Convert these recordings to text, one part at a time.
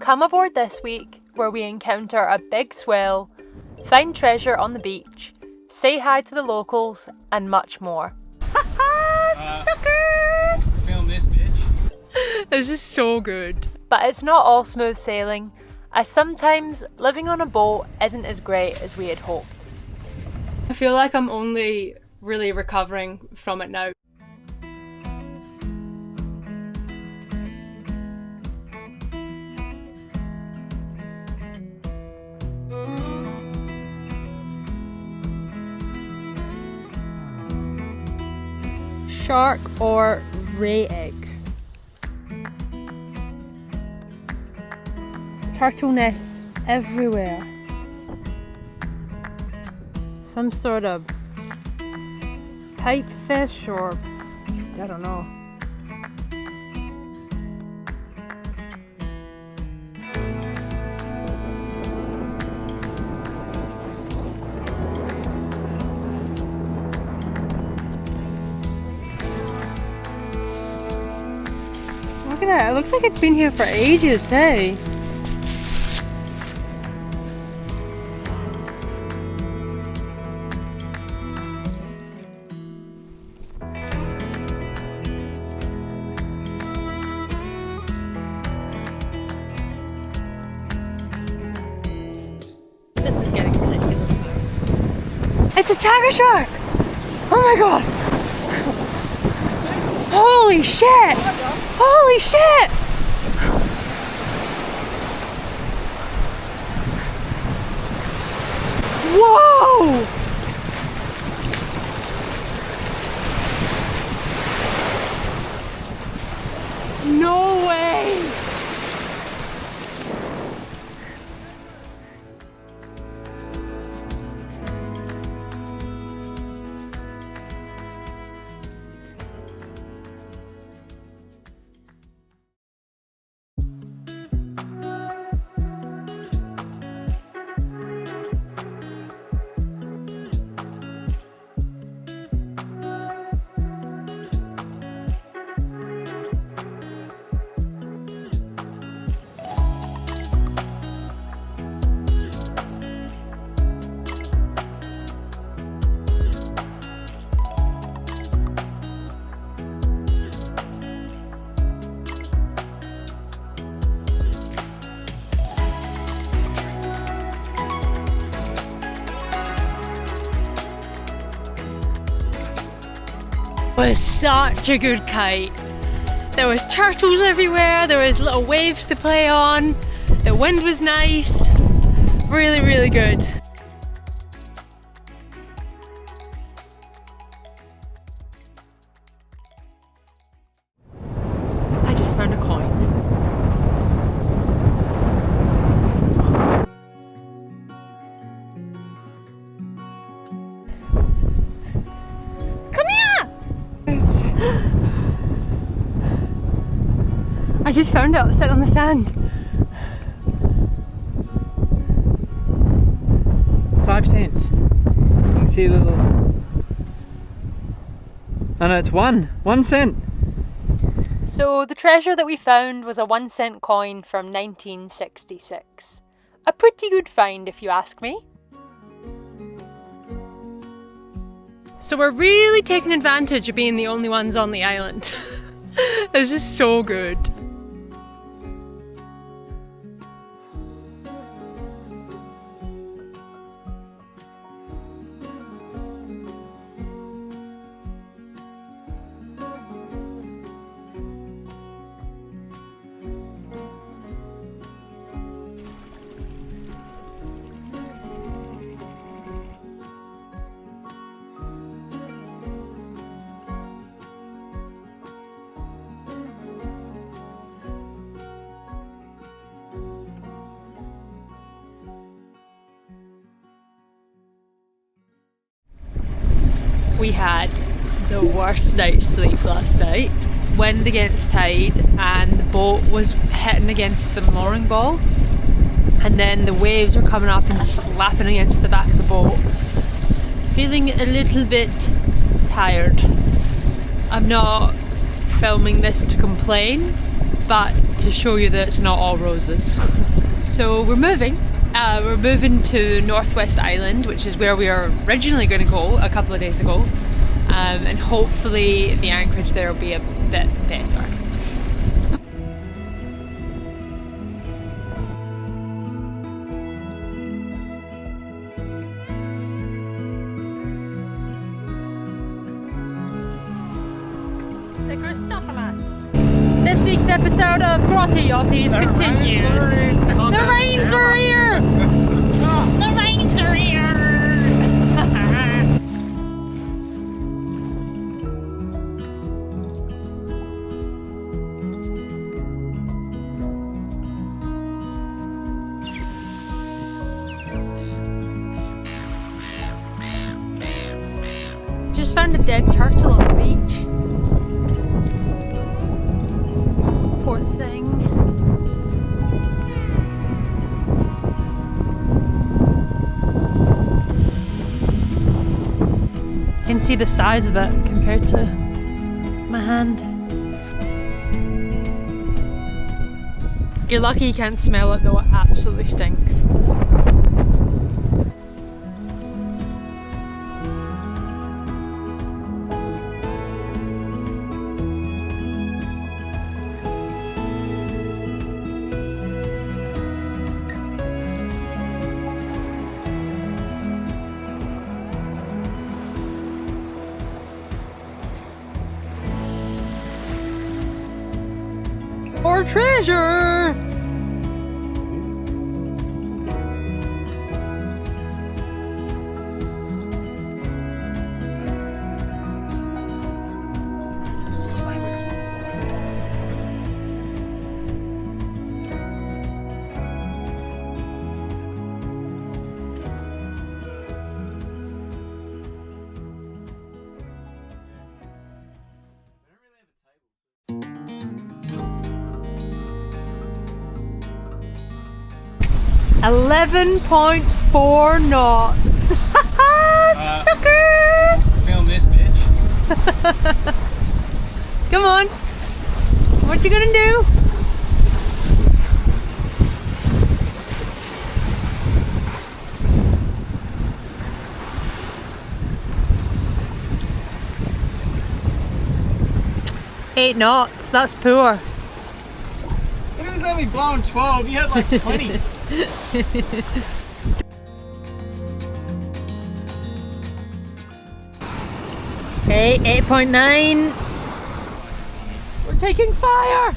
Come aboard this week where we encounter a big swell, find treasure on the beach, say hi to the locals and much more. Sucker! Film this bitch. This is so good. But it's not all smooth sailing, as sometimes living on a boat isn't as great as we had hoped. I feel like I'm only really recovering from it now. Shark or ray eggs. Turtle nests everywhere. Some sort of pipefish or I don't know. Look at that, it looks like it's been here for ages, hey? This is getting ridiculous now. It's a tiger shark! Oh my god! Holy shit! Holy shit! Whoa! No way! Was such a good kite. There was turtles everywhere, there was little waves to play on, the wind was nice, really, really good. I just found a coin. I just found it sitting on the sand. 5 cents. You can see a little. Oh no, it's 1 cent. So the treasure that we found was a 1-cent coin from 1966. A pretty good find if you ask me. So we're really taking advantage of being the only ones on the island. This is so good. We had the worst night's sleep last night. Wind against tide and the boat was hitting against the mooring ball, and then the waves were coming up and slapping against the back of the boat. It's feeling a little bit tired. I'm not filming this to complain, but to show you that it's not all roses. So we're moving. We're moving to Northwest Island, which is where we were originally going to go a couple of days ago. And hopefully the anchorage there will be a bit better. This week's episode of Grotty Yachties continues. The rains are here! The rains are here! Just found a dead turtle on the beach. Poor thing. You can see the size of it compared to my hand. You're lucky you can't smell it though, it absolutely stinks. Or treasure! $11.4 knots. Sucker! Film this bitch. Come on. What you gonna do? $8 knots. That's poor. It was only blowing 12. You had like 20. Okay, 8.9. We're taking fire.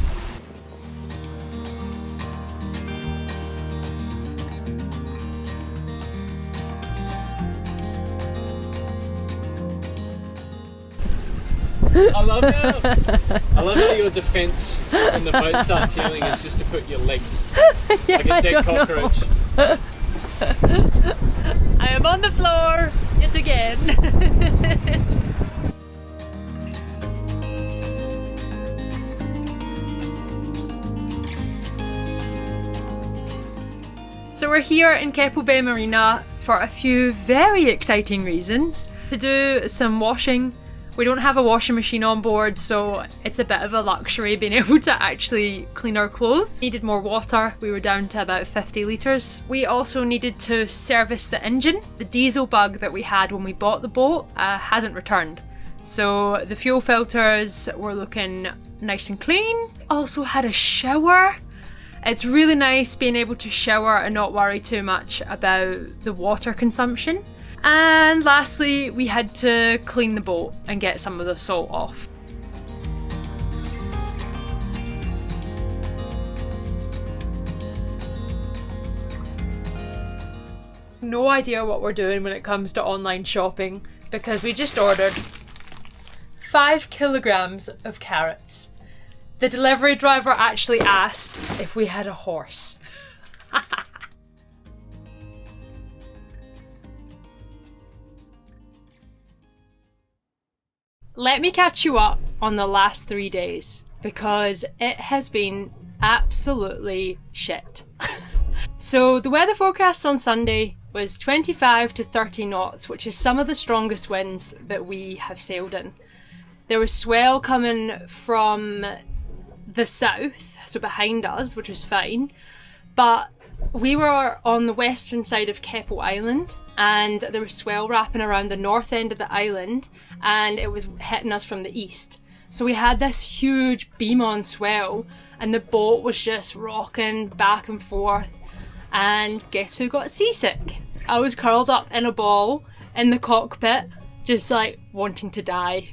I love how your defense when the boat starts heeling is just to put your legs Yeah, like a dead cockroach. I am on the floor yet again. So we're here in Keppel Bay Marina for a few very exciting reasons. To do some washing. We don't have a washing machine on board, so it's a bit of a luxury being able to actually clean our clothes. Needed more water. We were down to about 50 litres. We also needed to service the engine. The diesel bug that we had when we bought the boat hasn't returned. So the fuel filters were looking nice and clean. Also had a shower. It's really nice being able to shower and not worry too much about the water consumption. And lastly, we had to clean the boat and get some of the salt off. No idea what we're doing when it comes to online shopping because we just ordered 5 kilograms of carrots. The delivery driver actually asked if we had a horse. Let me catch you up on the last 3 days because it has been absolutely shit. So the weather forecast on Sunday was 25 to 30 knots, which is some of the strongest winds that we have sailed in. There was swell coming from the south, so behind us, which was fine. But we were on the western side of Keppel Island, and there was swell wrapping around the north end of the island, and it was hitting us from the east. So we had this huge beam on swell, and the boat was just rocking back and forth, and guess who got seasick? I was curled up in a ball in the cockpit, just like wanting to die.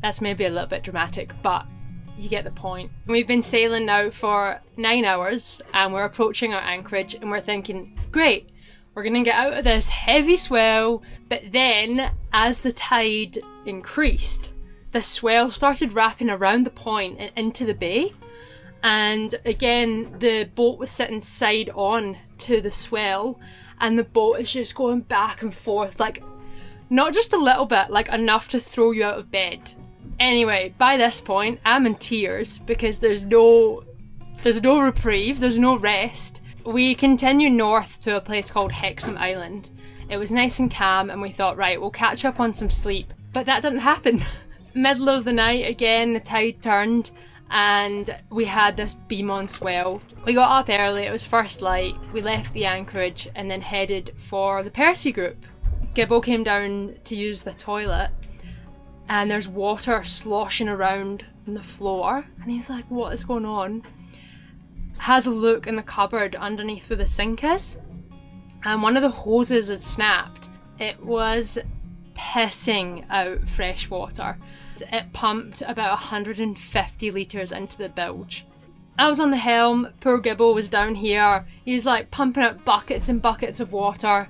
That's maybe a little bit dramatic, but you get the point. We've been sailing now for 9 hours, and we're approaching our anchorage, and we're thinking, great, we're gonna get out of this heavy swell. But then, as the tide increased, the swell started wrapping around the point and into the bay. And again, the boat was sitting side on to the swell, and the boat is just going back and forth, like, not just a little bit, like enough to throw you out of bed. Anyway, by this point, I'm in tears because there's no reprieve, there's no rest. We continue north to a place called Hexham Island. It was nice and calm, and we thought, right, we'll catch up on some sleep. But that didn't happen. Middle of the night, again, the tide turned, and we had this beam on swell. We got up early, it was first light, we left the anchorage and then headed for the Percy group. Gibbo came down to use the toilet, and there's water sloshing around on the floor, and he's like, what is going on? Has a look in the cupboard underneath where the sink is, and one of the hoses had snapped. It was pissing out fresh water. It pumped about 150 litres into the bilge. I was on the helm, poor Gibbo was down here. He's like pumping out buckets and buckets of water.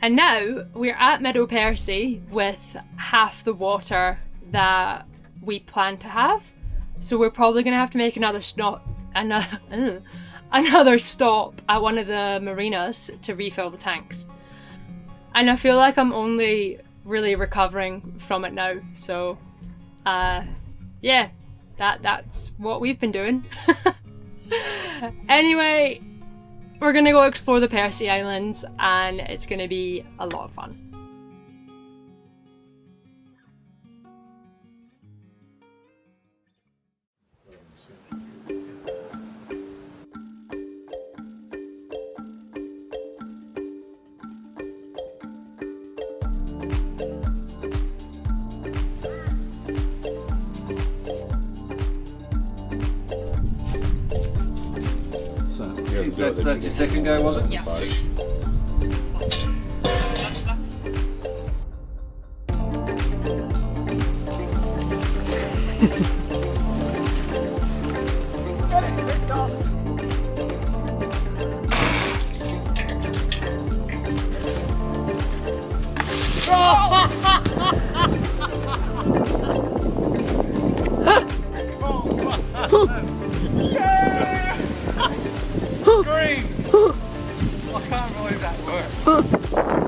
And now we're at Middle Percy with half the water that we planned to have. So we're probably going to have to make another stop at one of the marinas to refill the tanks. And I feel like I'm only really recovering from it now. So, yeah, that's what we've been doing. Anyway, we're going to go explore the Percy Islands, and it's going to be a lot of fun. That's your second go, was it? Yeah. Green! I can't believe that worked.